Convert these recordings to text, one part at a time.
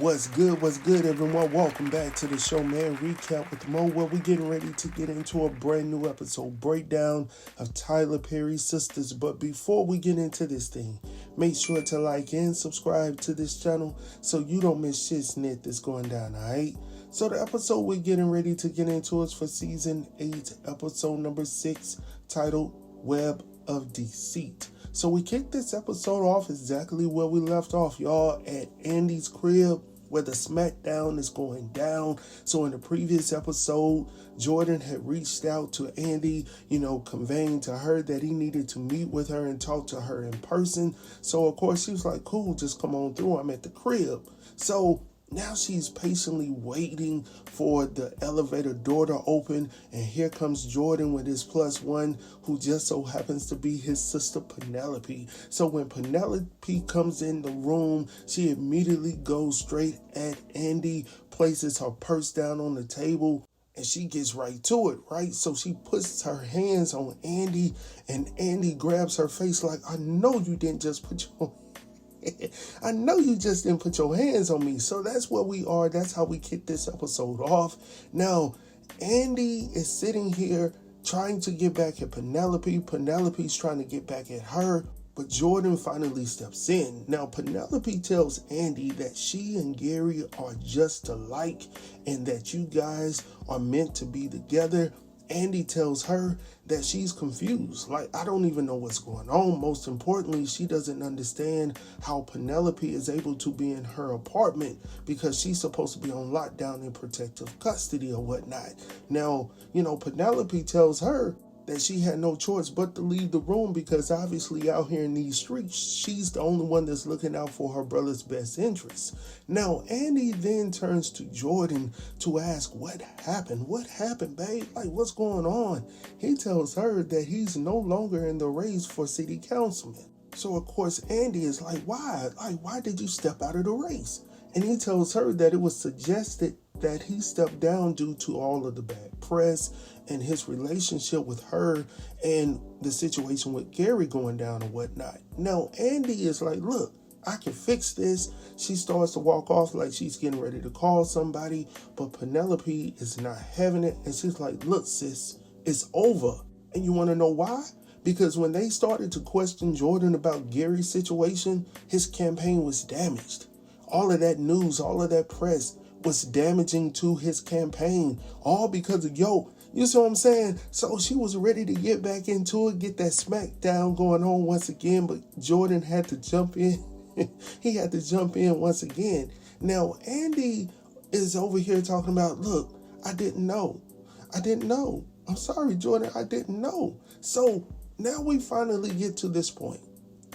What's good, everyone? Welcome back to the show, man. Recap with Mo, where we getting ready to get into a brand new episode breakdown of Tyler Perry's SISTAS. But before we get into this thing, make sure to like and subscribe to this channel so you don't miss shit snit that's going down, alright? So the episode we're getting ready to get into is for season 8, episode number 6, titled Web of Deceit. So we kicked this episode off exactly where we left off, y'all, at Andy's crib, where the smackdown is going down. So in the previous episode, Jordan had reached out to Andy, conveying to her that he needed to meet with her and talk to her in person. So of course she was like, cool, just come on through, I'm at the crib. So now she's patiently waiting for the elevator door to open, and here comes Jordan with his +1, who just so happens to be his sister Penelope. So when Penelope comes in the room, she immediately goes straight at Andy, places her purse down on the table, and she gets right to it, right? So she puts her hands on Andy, and Andy grabs her face like, I know you didn't just put your I know you just didn't put your hands on me. So that's where we are. That's how we kick this episode off. Now, Andy is sitting here trying to get back at Penelope. Penelope's trying to get back at her, but Jordan finally steps in. Now, Penelope tells Andy that she and Gary are just alike and that you guys are meant to be together. Andy tells her that she's confused. Like, I don't even know what's going on. Most importantly, she doesn't understand how Penelope is able to be in her apartment because she's supposed to be on lockdown in protective custody or whatnot. Now, Penelope tells her that she had no choice but to leave the room because obviously out here in these streets, she's the only one that's looking out for her brother's best interests. Now, Andy then turns to Jordan to ask, what happened? What happened, babe? Like, what's going on? He tells her that he's no longer in the race for city councilman. So, of course, Andy is like, why? Like, why did you step out of the race? And he tells her that it was suggested that he stepped down due to all of the bad press and his relationship with her and the situation with Gary going down and whatnot. Now, Andy is like, look, I can fix this. She starts to walk off like she's getting ready to call somebody, but Penelope is not having it. And she's like, look, sis, it's over. And you want to know why? Because when they started to question Jordan about Gary's situation, his campaign was damaged. All of that news, all of that press was damaging to his campaign, all because of you see what I'm saying? So she was ready to get back into it, get that smackdown going on once again, but Jordan had to jump in. He had to jump in once again. Now, Andy is over here talking about, look, I didn't know. I'm sorry, Jordan, I didn't know. So now we finally get to this point.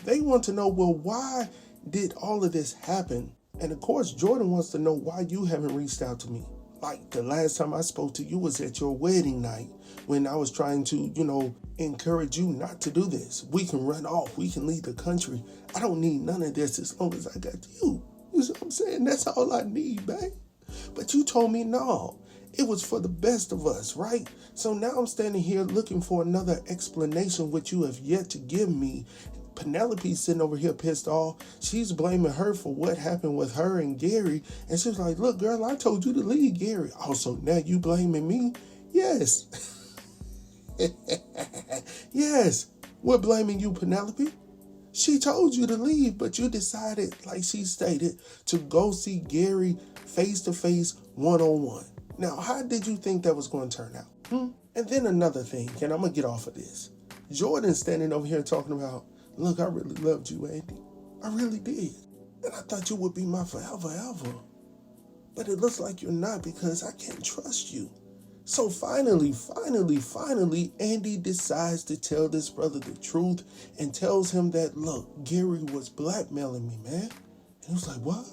They want to know, well, why did all of this happen? And of course, Jordan wants to know why you haven't reached out to me. Like, the last time I spoke to you was at your wedding night when I was trying to, encourage you not to do this. We can run off. We can leave the country. I don't need none of this as long as I got you. You see what I'm saying? That's all I need, babe. But you told me no. It was for the best of us, right? So now I'm standing here looking for another explanation which you have yet to give me. Penelope's sitting over here pissed off. She's blaming her for what happened with her and Gary. And she's like, look, girl, I told you to leave Gary. Also, now you blaming me? Yes. Yes, we're blaming you, Penelope. She told you to leave, but you decided, like she stated, to go see Gary face-to-face, one-on-one. Now, how did you think that was going to turn out? And then another thing, and I'm going to get off of this. Jordan's standing over here talking about, look, I really loved you, Andy. I really did. And I thought you would be my forever ever. But it looks like you're not because I can't trust you. So finally, Andy decides to tell this brother the truth and tells him that, look, Gary was blackmailing me, man. And he was like, what?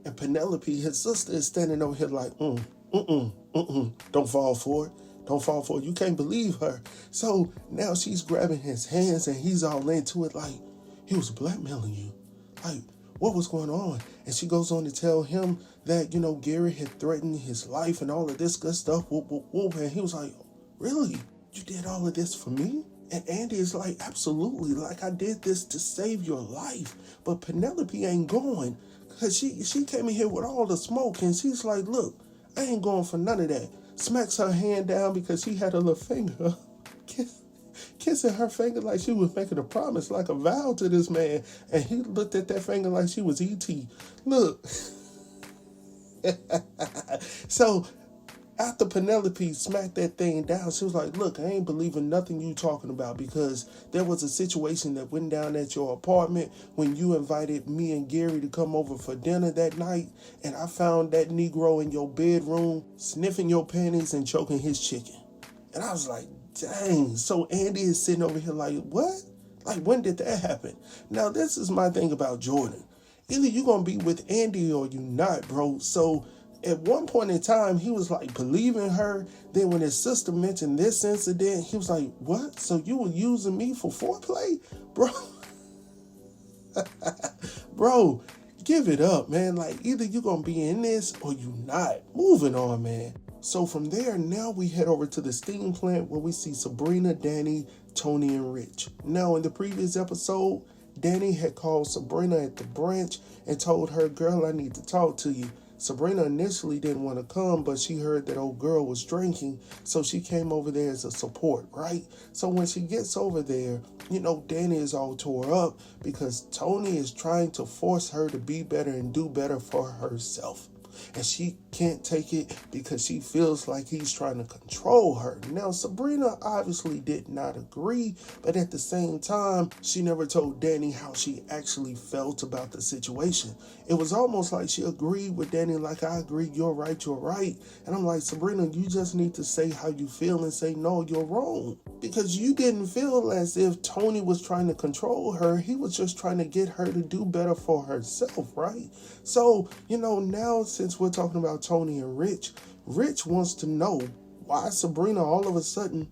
And Penelope, his sister, is standing over here like, don't fall for it. Don't fall for it. You can't believe her. So now she's grabbing his hands and he's all into it like, he was blackmailing you. Like, what was going on? And she goes on to tell him that, Gary had threatened his life and all of this good stuff. And he was like, really? You did all of this for me? And Andy is like, absolutely. Like, I did this to save your life. But Penelope ain't going Because she came in here with all the smoke, and she's like, look, I ain't going for none of that. Smacks her hand down because she had a little finger. Kissing her finger like she was making a promise, like a vow to this man. And he looked at that finger like she was E.T. Look. So after Penelope smacked that thing down, she was like, look, I ain't believing nothing you talking about, because there was a situation that went down at your apartment when you invited me and Gary to come over for dinner that night, and I found that Negro in your bedroom sniffing your panties and choking his chicken. And I was like, dang. So Andy is sitting over here like, what? Like, when did that happen? Now, this is my thing about Jordan. Either you're going to be with Andy or you not, bro. So at one point in time, he was like believing her. Then when his sister mentioned this incident, he was like, what? So you were using me for foreplay? Bro. Bro, give it up, man. Like, either you're going to be in this or you not. Moving on, man. So from there, now we head over to the steam plant where we see Sabrina, Danni, Tony, and Rich. Now, in the previous episode, Danni had called Sabrina at the branch and told her, girl, I need to talk to you. Sabrina initially didn't want to come, but she heard that old girl was drinking, so she came over there as a support, right? So when she gets over there, you know, Danni is all tore up because Tony is trying to force her to be better and do better for herself. And she can't take it because she feels like he's trying to control her. Now, Sabrina obviously did not agree, but at the same time, she never told Danni how she actually felt about the situation. It was almost like she agreed with Danni, like, I agree, you're right. And I'm like, Sabrina, you just need to say how you feel and say, no, you're wrong. Because you didn't feel as if Tony was trying to control her. He was just trying to get her to do better for herself, right? So, you know, now since we're talking about Tony and Rich wants to know why Sabrina all of a sudden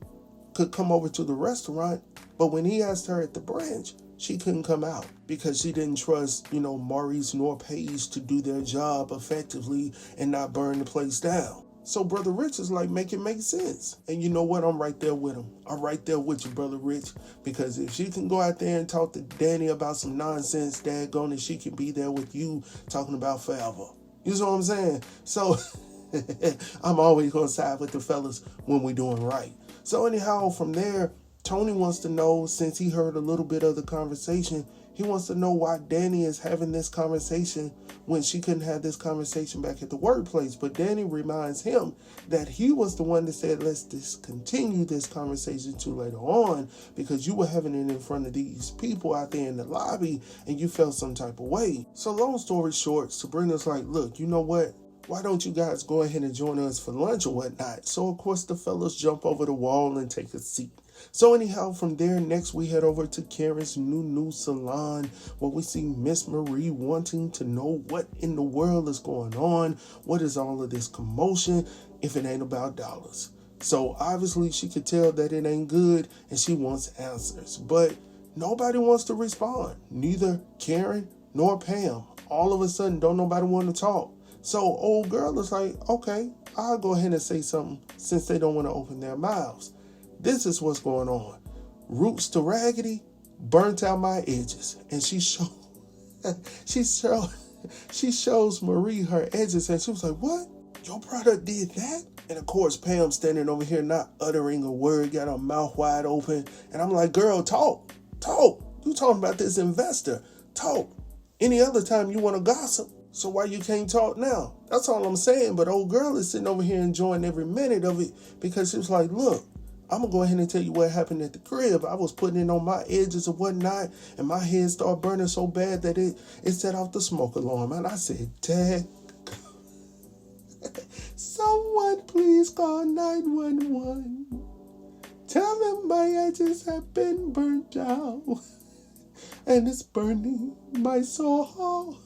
could come over to the restaurant, but when he asked her at the branch, she couldn't come out because she didn't trust, you know, Maurice nor Paige to do their job effectively and not burn the place down. So Brother Rich is like, make it make sense. And you know what? I'm right there with him. I'm right there with you, Brother Rich. Because if she can go out there and talk to Danni about some nonsense, daggone it, she can be there with you talking about forever. You know what I'm saying? So I'm always going to side with the fellas when we're doing right. So anyhow, from there, Tony wants to know, since he heard a little bit of the conversation, he wants to know why Danni is having this conversation when she couldn't have this conversation back at the workplace. But Danni reminds him that he was the one that said, let's discontinue this conversation to later on because you were having it in front of these people out there in the lobby and you felt some type of way. So long story short, Sabrina's like, look, you know what? Why don't you guys go ahead and join us for lunch or whatnot? So, of course, the fellas jump over the wall and take a seat. So anyhow, from there, next we head over to Karen's new salon where we see Miss Marie wanting to know what in the world is going on. What is all of this commotion if it ain't about dollars? So obviously she could tell that it ain't good and she wants answers. But nobody wants to respond. Neither Karen nor Pam. All of a sudden, don't nobody want to talk. So old girl is like, okay, I'll go ahead and say something since they don't want to open their mouths. This is what's going on. Roots to raggedy, burnt out my edges. And she shows Marie her edges and she was like, what? Your product did that? And of course, Pam standing over here not uttering a word, got her mouth wide open. And I'm like, girl, talk. You talking about this investor. Talk. Any other time you want to gossip. So why you can't talk now? That's all I'm saying. But old girl is sitting over here enjoying every minute of it because she was like, look, I'm going to go ahead and tell you what happened at the crib. I was putting it on my edges and whatnot, and my head started burning so bad that it set off the smoke alarm. And I said, Dad, someone please call 911. Tell them my edges have been burnt out, and it's burning my soul.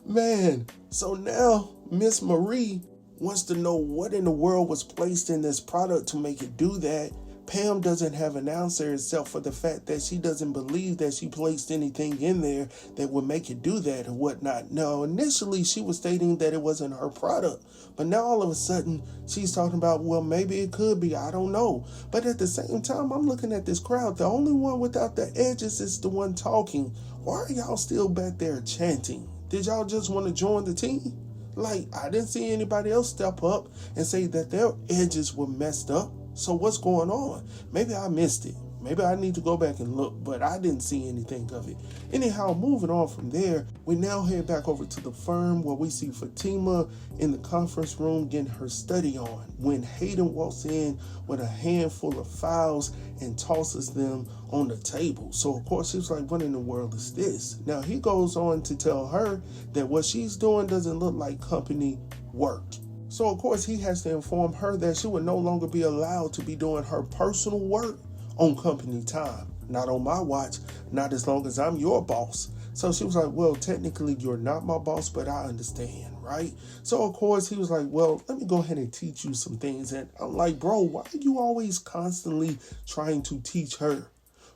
Man, so now Miss Marie wants to know what in the world was placed in this product to make it do that. Pam doesn't have an answer except for the fact that she doesn't believe that she placed anything in there that would make it do that or whatnot. Now, initially she was stating that it wasn't her product, but now all of a sudden she's talking about, well, maybe it could be, I don't know. But at the same time, I'm looking at this crowd. The only one without the edges is the one talking. why are y'all still back there chanting? Did y'all just want to join the team? Like, I didn't see anybody else step up and say that their edges were messed up. So what's going on? Maybe I missed it. Maybe I need to go back and look, but I didn't see anything of it. Anyhow, moving on from there, we now head back over to the firm where we see Fatima in the conference room getting her study on when Hayden walks in with a handful of files and tosses them on the table. So, of course, she's like, what in the world is this? Now, he goes on to tell her that what she's doing doesn't look like company work. So, of course, he has to inform her that she would no longer be allowed to be doing her personal work on company time. Not on my watch, not as long as I'm your boss. So she was like, well, technically you're not my boss, but I understand, right? So of course he was like, well, let me go ahead and teach you some things. And I'm like, bro, why are you always constantly trying to teach her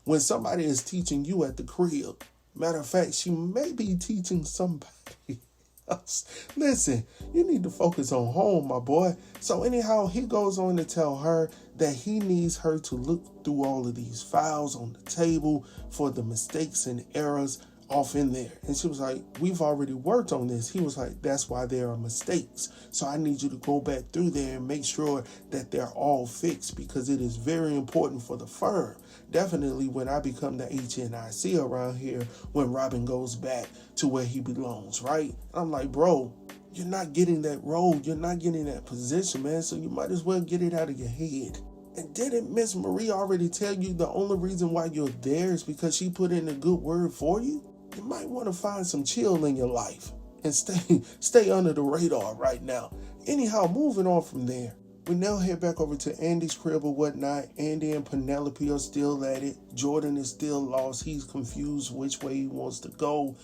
when somebody is teaching you at the crib? Matter of fact, she may be teaching somebody else. Listen, you need to focus on home, my boy. So anyhow, he goes on to tell her that he needs her to look through all of these files on the table for the mistakes and errors off in there. And she was like, we've already worked on this. He was like, that's why there are mistakes. So I need you to go back through there and make sure that they're all fixed, because it is very important for the firm. Definitely when I become the HNIC around here, when Robin goes back to where he belongs, right? I'm like, bro, you're not getting that role. You're not getting that position, man. So you might as well get it out of your head. And didn't Miss Marie already tell you the only reason why you're there is because she put in a good word for you? You might want to find some chill in your life and stay under the radar right now. Anyhow, moving on from there, we now head back over to Andy's crib or whatnot. Andy and Penelope are still at it. Jordan is still lost. He's confused which way he wants to go.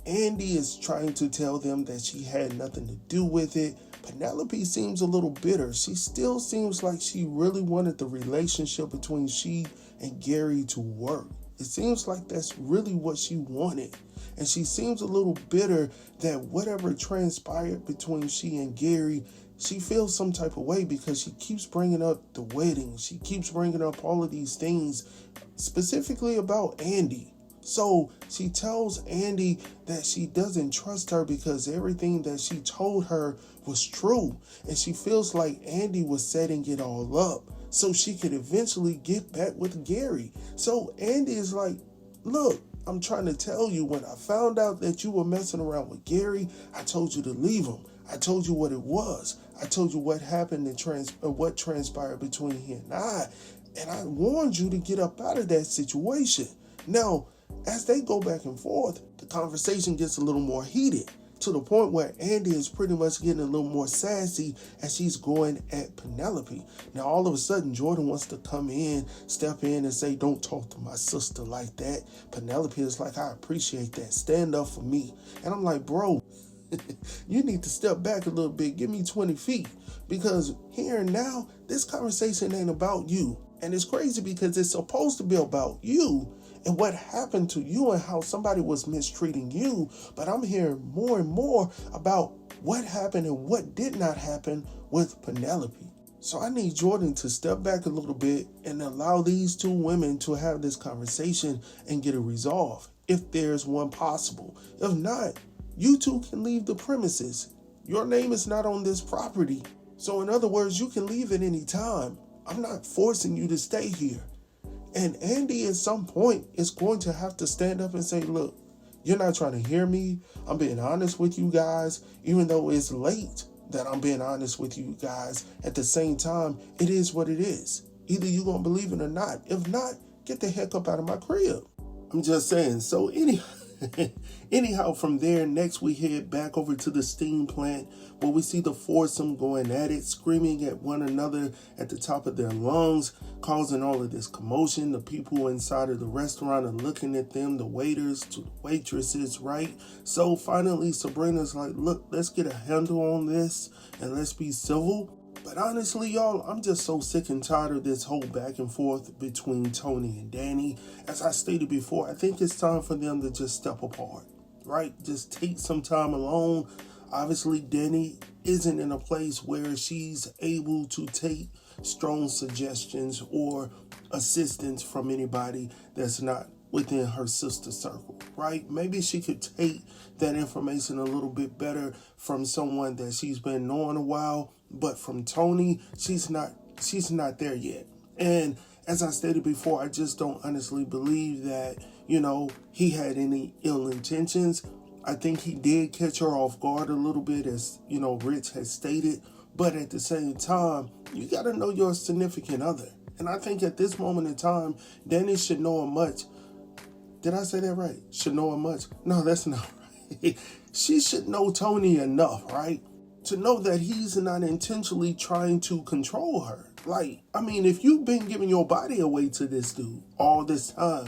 Andy is trying to tell them that she had nothing to do with it. Penelope seems a little bitter. She still seems like she really wanted the relationship between she and Gary to work. It seems like that's really what she wanted. And she seems a little bitter that whatever transpired between she and Gary, she feels some type of way because she keeps bringing up the wedding. She keeps bringing up all of these things, specifically about Andy. So she tells Andy that she doesn't trust her because everything that she told her was true. And she feels like Andy was setting it all up so she could eventually get back with Gary. So Andy is like, look, I'm trying to tell you, when I found out that you were messing around with Gary, I told you to leave him. I told you what it was. I told you what happened and what transpired between he and I. And I warned you to get up out of that situation. Now, as they go back and forth, the conversation gets a little more heated, to the point where Andy is pretty much getting a little more sassy as she's going at Penelope. Now, all of a sudden, Jordan wants to come in, step in and say, don't talk to my sister like that. Penelope is like, I appreciate that. Stand up for me. And I'm like, bro, you need to step back a little bit. Give me 20 feet. Because here and now, this conversation ain't about you. And it's crazy because it's supposed to be about you and what happened to you and how somebody was mistreating you. But I'm hearing more and more about what happened and what did not happen with Penelope. So I need Jordan to step back a little bit and allow these two women to have this conversation and get it resolved, if there's one possible. If not, you two can leave the premises. Your name is not on this property. So in other words, you can leave at any time. I'm not forcing you to stay here. And Andy at some point is going to have to stand up and say, look, you're not trying to hear me. I'm being honest with you guys, even though it's late that I'm being honest with you guys. At the same time, it is what it is. Either you're going to believe it or not. If not, get the heck up out of my crib. I'm just saying. So anyhow, from there, next we head back over to the steam plant where we see the foursome going at it, screaming at one another at the top of their lungs, causing all of this commotion. The people inside of the restaurant are looking at them, the waiters to the waitresses, right? So finally, Sabrina's like, look, let's get a handle on this and let's be civil. But honestly, y'all, I'm just so sick and tired of this whole back and forth between Tony and Danni. As I stated before, I think it's time for them to just step apart, right? Just take some time alone. Obviously, Danni isn't in a place where she's able to take strong suggestions or assistance from anybody that's not within her sister circle, right? Maybe she could take that information a little bit better from someone that she's been knowing a while, but from Tony, she's not there yet. And as I stated before, I just don't honestly believe that, he had any ill intentions. I think he did catch her off guard a little bit, as, Rich has stated. But at the same time, you got to know your significant other. And I think at this moment in time, Danni should know much. Did I say that right? Should know much? No, that's not right. She should know Tony enough, right? To know that he's not intentionally trying to control her. If you've been giving your body away to this dude all this time,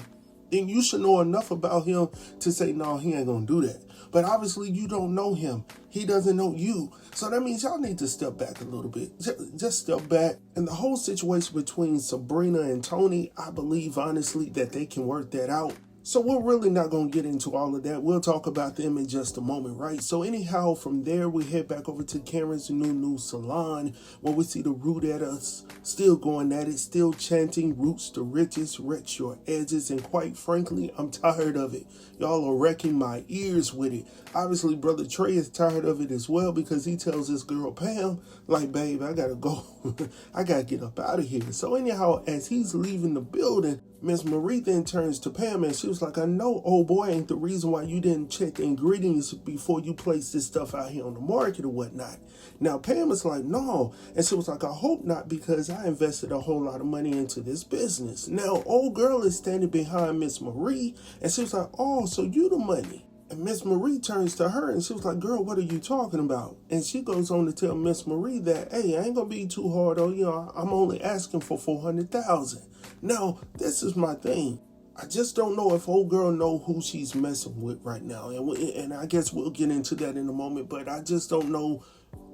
then you should know enough about him to say, no, he ain't gonna do that. But obviously you don't know him. He doesn't know you. So that means y'all need to step back a little bit. Just step back. And the whole situation between Sabrina and Tony, I believe honestly that they can work that out. So we're really not going to get into all of that. We'll talk about them in just a moment, right? So anyhow, from there, we head back over to Karen's new salon, where we see the Rootettas still going at it, still chanting roots to riches, wreck your edges. And quite frankly, I'm tired of it. Y'all are wrecking my ears with it. Obviously, Brother Trey is tired of it as well, because he tells this girl, Pam, babe, I got to go. I got to get up out of here. So anyhow, as he's leaving the building, Miss Marie then turns to Pam and she was like, I know old boy ain't the reason why you didn't check the ingredients before you placed this stuff out here on the market or whatnot. Now Pam is like, no. And she was like, I hope not, because I invested a whole lot of money into this business. Now old girl is standing behind Miss Marie and she was like, oh, so you the money. And Miss Marie turns to her and she was like, girl, what are you talking about? And she goes on to tell Miss Marie that, hey, I ain't gonna be too hard on you. I'm only asking for $400,000. Now, this is my thing. I just don't know if old girl know who she's messing with right now. And I guess we'll get into that in a moment. But I just don't know,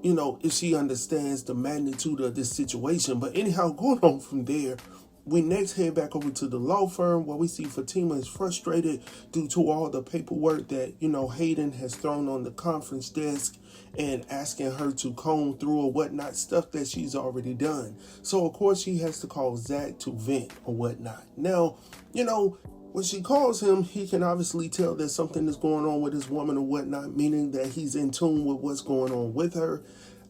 if she understands the magnitude of this situation. But anyhow, going on from there, we next head back over to the law firm, where we see Fatima is frustrated due to all the paperwork that, Hayden has thrown on the conference desk and asking her to comb through or whatnot, stuff that she's already done. So, of course, she has to call Zach to vent or whatnot. Now, when she calls him, he can obviously tell that something is going on with his woman or whatnot, meaning that he's in tune with what's going on with her.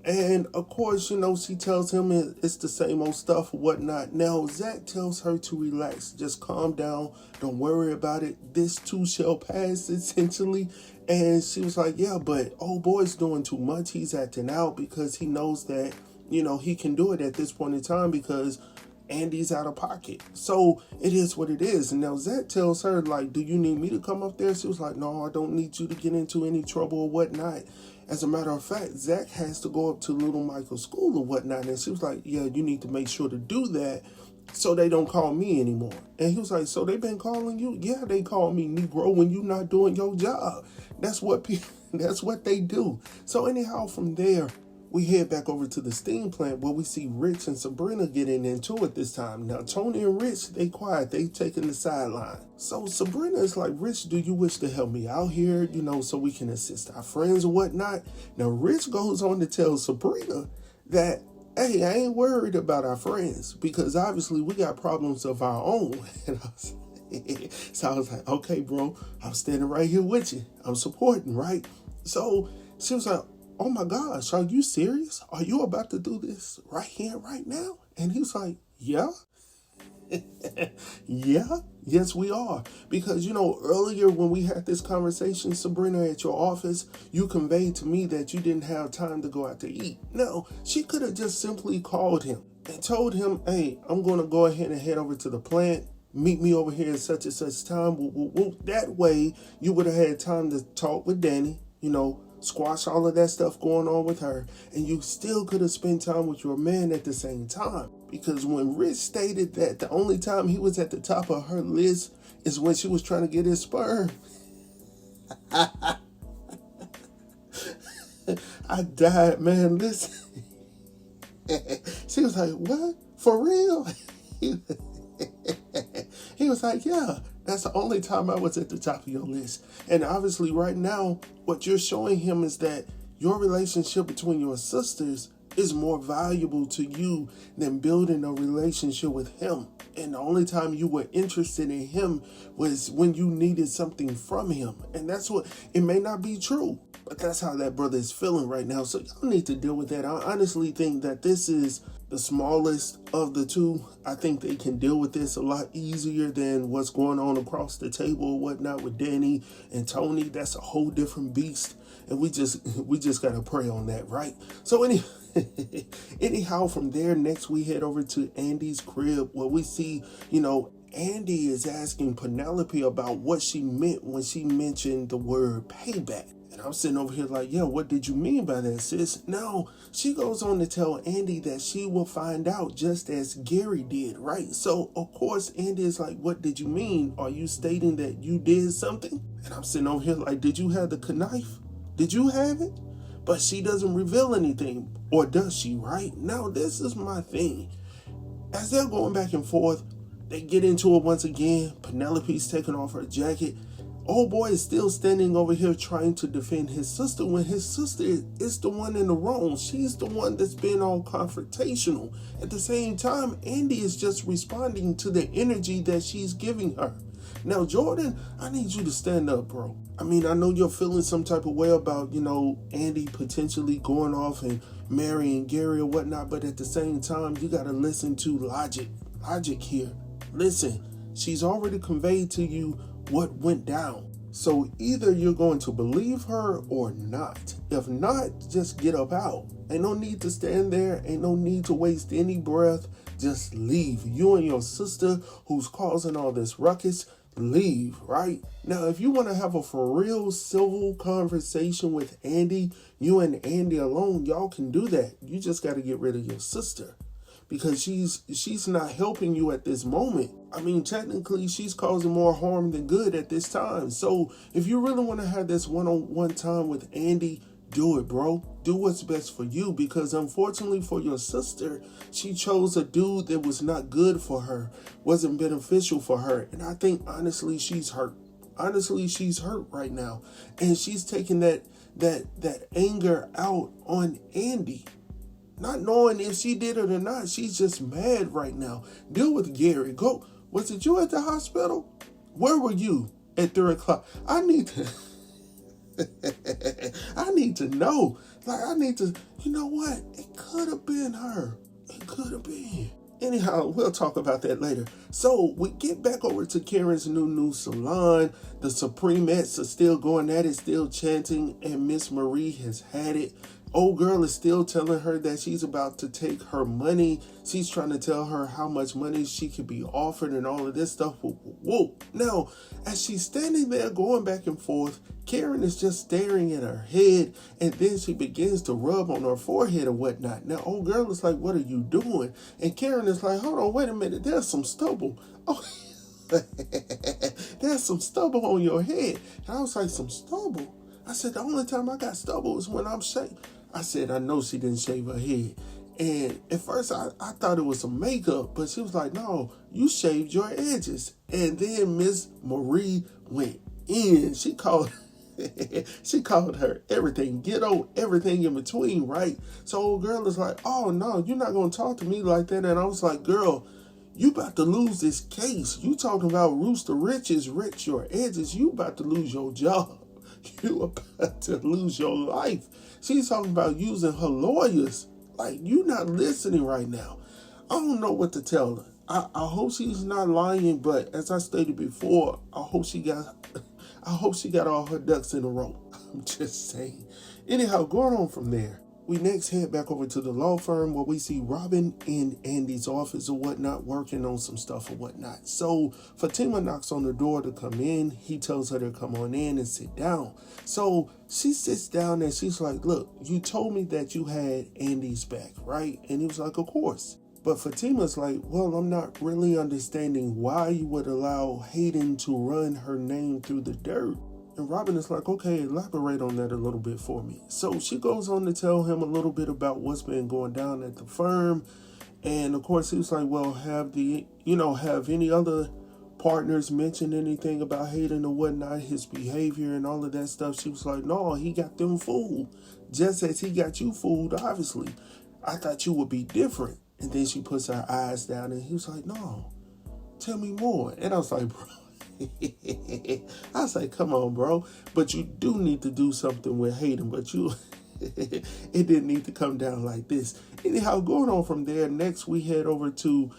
And of course, she tells him it's the same old stuff or whatnot. Now, Zach tells her to relax, just calm down, don't worry about it. This too shall pass, essentially. And she was like, yeah, but old boy's doing too much. He's acting out because he knows that, he can do it at this point in time because Andy's out of pocket. So it is what it is. And now Zach tells her, do you need me to come up there? She was like, no, I don't need you to get into any trouble or whatnot. As a matter of fact, Zach has to go up to little Michael's school or whatnot. And she was like, yeah, you need to make sure to do that so they don't call me anymore. And he was like, so they've been calling you? Yeah, they call me Negro when you're not doing your job. That's what they do. So anyhow, from there, we head back over to the steam plant, where we see Rich and Sabrina getting into it this time. Now, Tony and Rich, they quiet. They taking the sideline. So Sabrina is like, Rich, do you wish to help me out here, so we can assist our friends or whatnot? Now, Rich goes on to tell Sabrina that, hey, I ain't worried about our friends because obviously we got problems of our own. So I was like, okay, bro, I'm standing right here with you. I'm supporting, right? So she was like, oh my gosh, are you serious? Are you about to do this right here, right now? And he was like, yeah. Yeah, yes, we are. Because, earlier when we had this conversation, Sabrina, at your office, you conveyed to me that you didn't have time to go out to eat. No, she could have just simply called him and told him, hey, I'm going to go ahead and head over to the plant. Meet me over here at such and such time. That way, you would have had time to talk with Danni, squash all of that stuff going on with her, and you still could have spent time with your man at the same time. Because when Rich stated that the only time he was at the top of her list is when she was trying to get his sperm, I died, man. Listen. She was like, what? For real? He was like, yeah, that's the only time I was at the top of your list. And obviously right now, what you're showing him is that your relationship between your sisters is more valuable to you than building a relationship with him. And the only time you were interested in him was when you needed something from him. And that's what, it may not be true, but that's how that brother is feeling right now. So y'all need to deal with that. I honestly think that this is the smallest of the two. I think they can deal with this a lot easier than what's going on across the table or whatnot with Danni and Tony. That's a whole different beast. And we just gotta pray on that, right? So anyhow, from there, next we head over to Andy's crib where we see, Andy is asking Penelope about what she meant when she mentioned the word payback. And I'm sitting over here like, yeah, what did you mean by that, sis? No, she goes on to tell Andy that she will find out just as Gary did, right? So, of course, Andy is like, what did you mean? Are you stating that you did something? And I'm sitting over here like, did you have the knife? Did you have it? But she doesn't reveal anything, or does she, right? Now, this is my thing. As they're going back and forth, they get into it once again. Penelope's taking off her jacket. Old boy is still standing over here trying to defend his sister when his sister is the one in the wrong. She's the one that's being all confrontational. At the same time, Andy is just responding to the energy that she's giving her. Now, Jordan, I need you to stand up, bro. I mean, I know you're feeling some type of way about, Andy potentially going off and marrying Gary or whatnot, but at the same time, you got to listen to logic. Logic here. Listen, she's already conveyed to you what went down. So either you're going to believe her or not. If not, just get up out. Ain't no need to stand there. Ain't no need to waste any breath. Just leave. You and your sister who's causing all this ruckus, leave, right? Now, if you want to have a for real civil conversation with Andy, you and Andy alone, y'all can do that. You just got to get rid of your sister because she's not helping you at this moment. I mean, technically, she's causing more harm than good at this time. So if you really want to have this one-on-one time with Andy, do it, bro. Do what's best for you, because unfortunately for your sister, she chose a dude that was not good for her, wasn't beneficial for her. And I think, honestly, she's hurt. Honestly, she's hurt right now. And she's taking that anger out on Andy. Not knowing if she did it or not. She's just mad right now. Deal with Gary. Go. Was it you at the hospital? Where were you at 3 o'clock? I need to... I need to know. You know what? It could have been her. It could have been. Anyhow, we'll talk about that later. So we get back over to Karen's new salon. The Supremettes are still going at it, still chanting, and Miss Marie has had it. Old girl is still telling her that she's about to take her money. She's trying to tell her how much money she could be offered and all of this stuff. Whoa. Now, as she's standing there going back and forth, Karen is just staring at her head, and then she begins to rub on her forehead and whatnot. Now, old girl is like, what are you doing? And Karen is like, hold on, wait a minute. There's some stubble. Oh, there's some stubble on your head. And I was like, some stubble? I said, the only time I got stubble is when I'm shaved. I said, I know she didn't shave her head. And at first, I thought it was some makeup, but she was like, no, you shaved your edges. And then Miss Marie went in. She called her everything, ghetto, everything in between, right? So old girl is like, oh, no, you're not going to talk to me like that. And I was like, girl, you about to lose this case. You talking about Rooster Riches, rich your edges. You about to lose your job. You about to lose your life. She's talking about using her lawyers. Like, you not listening right now. I don't know what to tell her. I hope she's not lying, but as I stated before, I hope she got all her ducks in a row. I'm just saying. Anyhow, going on from there, we next head back over to the law firm where we see Robin in Andy's office or whatnot, working on some stuff or whatnot. So Fatima knocks on the door to come in. He tells her to come on in and sit down. So she sits down and she's like, look, you told me that you had Andy's back, right? And he was like, of course. But Fatima's like, well, I'm not really understanding why you would allow Hayden to run her name through the dirt. And Robin is like, okay, elaborate on that a little bit for me. So she goes on to tell him a little bit about what's been going down at the firm. And of course, he was like, well, have any other partners mentioned anything about Hayden or whatnot, his behavior and all of that stuff? She was like, no, he got them fooled. Just as he got you fooled, obviously. I thought you would be different. And then she puts her eyes down and he was like, no, Tell me more. And I was like, bro. I was like, come on, bro. But you do need to do something with Hayden. But you, it didn't need to come down like this. Anyhow, going on from there, next we head over to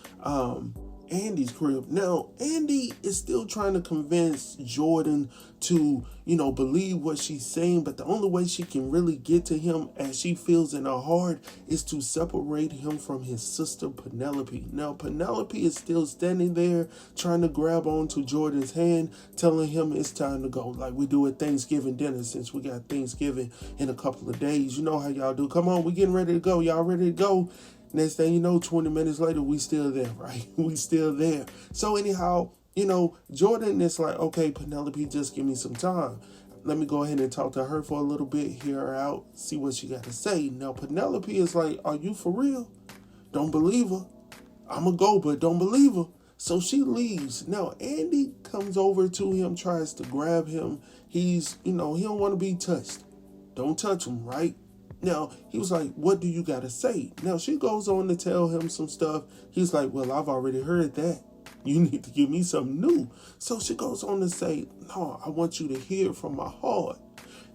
Andy's crib. Now, Andy is still trying to convince Jordan to, believe what she's saying, but the only way she can really get to him, as she feels in her heart, is to separate him from his sister Penelope. Now, Penelope is still standing there trying to grab onto Jordan's hand, telling him it's time to go, like we do at Thanksgiving dinner, since we got Thanksgiving in a couple of days. You know how y'all do. Come on, we getting ready to go. Y'all ready to go? Next thing you know, 20 minutes later, we still there, right? We still there. So anyhow, Jordan is like, okay, Penelope, just give me some time. Let me go ahead and talk to her for a little bit, hear her out, see what she got to say. Now, Penelope is like, are you for real? Don't believe her. I'm going to go, but don't believe her. So she leaves. Now, Andy comes over to him, tries to grab him. He's, he don't want to be touched. Don't touch him, right? Now, he was like, what do you got to say? Now, she goes on to tell him some stuff. He's like, well, I've already heard that. You need to give me something new. So she goes on to say, no, I want you to hear from my heart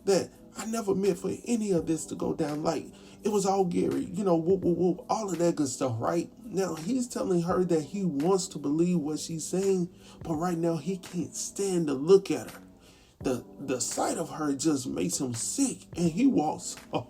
that I never meant for any of this to go down. Like, it was all Gary, whoop, whoop, whoop, all of that good stuff, right? Now, he's telling her that he wants to believe what she's saying, but right now he can't stand to look at her. The sight of her just makes him sick, and he walks off.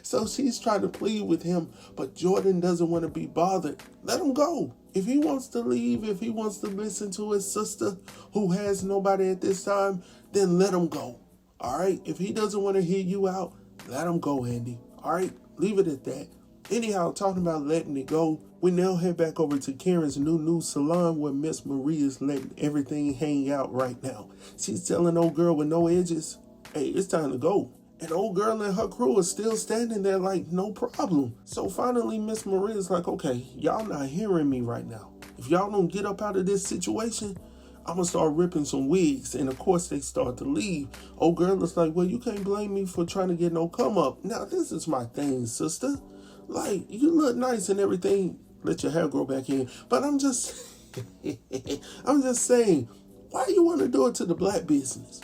So she's trying to plead with him, but Jordan doesn't want to be bothered. Let him go. If he wants to leave, if he wants to listen to his sister who has nobody at this time, then let him go. All right? If he doesn't want to hear you out, let him go, Andy. All right? Leave it at that. Anyhow, talking about letting it go, we now head back over to Karen's new salon where Miss Marie is letting everything hang out right now. She's telling old girl with no edges, hey, it's time to go. And old girl and her crew are still standing there like, no problem. So finally, Miss Marie is like, okay, y'all not hearing me right now. If y'all don't get up out of this situation, I'm going to start ripping some wigs. And of course, they start to leave. Old girl is like, well, you can't blame me for trying to get no come up. Now, this is my thing, sister. Like, you look nice and everything. Let your hair grow back in. But I'm just saying, why you want to do it to the black business?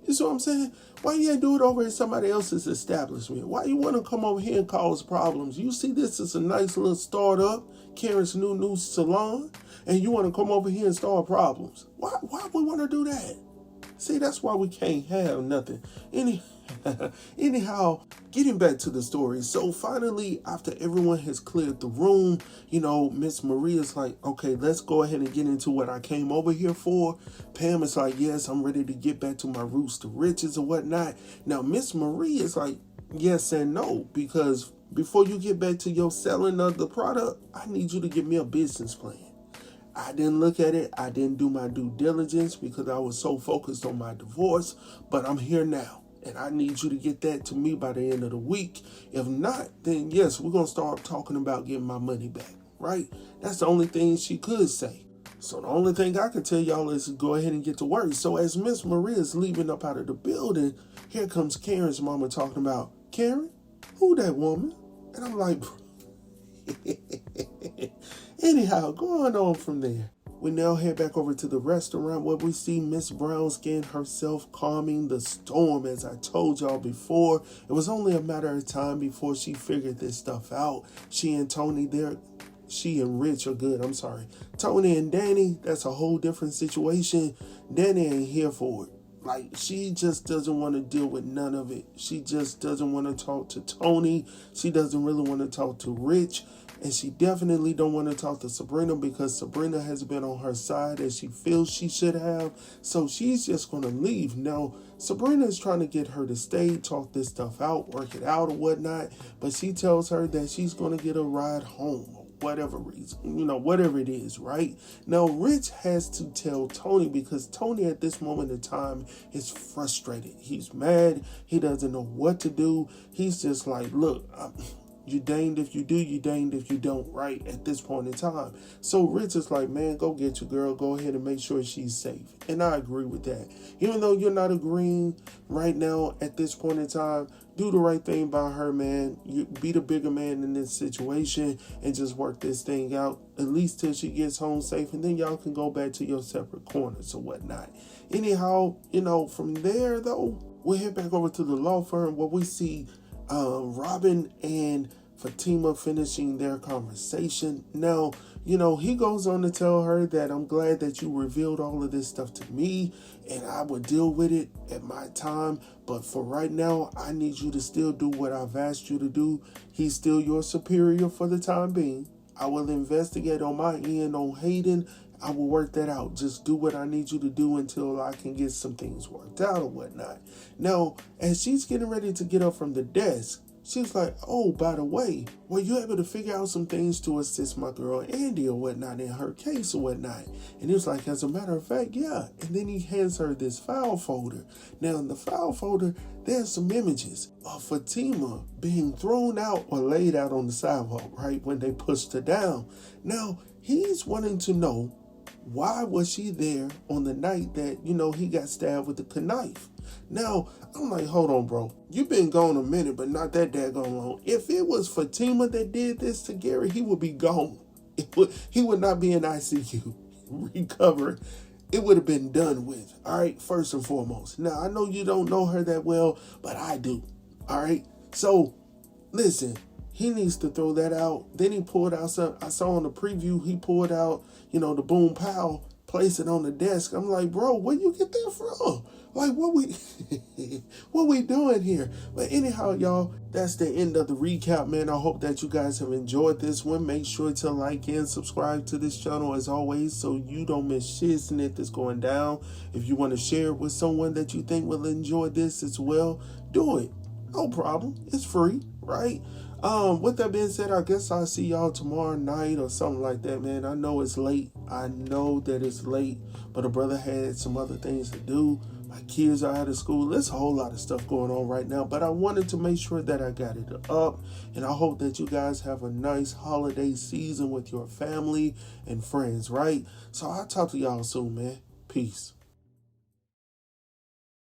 You see what I'm saying? Why you ain't do it over at somebody else's establishment? Why you want to come over here and cause problems? You see this is a nice little startup, Karen's new salon, and you want to come over here and start problems. Why we want to do that? See, that's why we can't have nothing. Anyhow, getting back to the story. So finally, after everyone has cleared the room, Miss Marie is like, okay, let's go ahead and get into what I came over here for. Pam is like, yes, I'm ready to get back to my roots to riches and whatnot. Now, Miss Marie is like, yes and no, because before you get back to your selling of the product, I need you to give me a business plan. I didn't look at it. I didn't do my due diligence because I was so focused on my divorce, but I'm here now. And I need you to get that to me by the end of the week. If not, then yes, we're going to start talking about getting my money back, right? That's the only thing she could say. So the only thing I can tell y'all is go ahead and get to work. So as Miss Maria is leaving up out of the building, here comes Karen's mama talking about, Karen, who that woman? And I'm like, anyhow, going on from there. We now head back over to the restaurant where we see Miss Brown Skin herself calming the storm. As I told y'all before, it was only a matter of time before she figured this stuff out. She and Rich are good. I'm sorry. Tony and Danny, that's a whole different situation. Danny ain't here for it. Like, she just doesn't want to deal with none of it. She just doesn't want to talk to Tony. She doesn't really want to talk to Rich. And she definitely don't want to talk to Sabrina because Sabrina has been on her side as she feels she should have. So she's just going to leave. Now, Sabrina is trying to get her to stay, talk this stuff out, work it out or whatnot. But she tells her that she's going to get a ride home. Whatever reason, whatever it is, right? Now, Rich has to tell Tony because Tony at this moment in time is frustrated. He's mad. He doesn't know what to do. He's just like, look, You danged if you do, you danged if you don't, right? At this point in time. So Rich is like, man, go get your girl. Go ahead and make sure she's safe. And I agree with that. Even though you're not agreeing right now at this point in time, do the right thing by her, man. You be the bigger man in this situation and just work this thing out, at least till she gets home safe. And then y'all can go back to your separate corners or whatnot. Anyhow, from there, though, we'll head back over to the law firm where we see Robin and Fatima finishing their conversation. Now, he goes on to tell her that I'm glad that you revealed all of this stuff to me and I will deal with it at my time. But for right now, I need you to still do what I've asked you to do. He's still your superior for the time being. I will investigate on my end on Hayden. I will work that out. Just do what I need you to do until I can get some things worked out or whatnot. Now, as she's getting ready to get up from the desk, she's like, oh, by the way, were you able to figure out some things to assist my girl Andy or whatnot in her case or whatnot? And he was like, as a matter of fact, yeah. And then he hands her this file folder. Now, in the file folder, there's some images of Fatima being thrown out or laid out on the sidewalk, right, when they pushed her down. Now, he's wanting to know, why was she there on the night that, he got stabbed with the knife? Now, I'm like, hold on, bro. You've been gone a minute, but not that daggone long. If it was Fatima that did this to Gary, he would be gone. He would not be in ICU recovering. It would have been done with, all right, first and foremost. Now, I know you don't know her that well, but I do, all right? So, listen, he needs to throw that out. Then he pulled out some, I saw on the preview, he pulled out, the boom pow, place it on the desk. I'm like, bro, where you get that from? Like, what we doing here? But anyhow, y'all, that's the end of the recap, man. I hope that you guys have enjoyed this one. Make sure to like and subscribe to this channel as always so you don't miss shiznit that's going down. If you want to share it with someone that you think will enjoy this as well, do it. No problem. It's free, right? With that being said, I guess I'll see y'all tomorrow night or something like that, man. I know it's late. I know that it's late, but a brother had some other things to do. My kids are out of school. There's a whole lot of stuff going on right now, but I wanted to make sure that I got it up, and I hope that you guys have a nice holiday season with your family and friends, right? So I'll talk to y'all soon, man. Peace.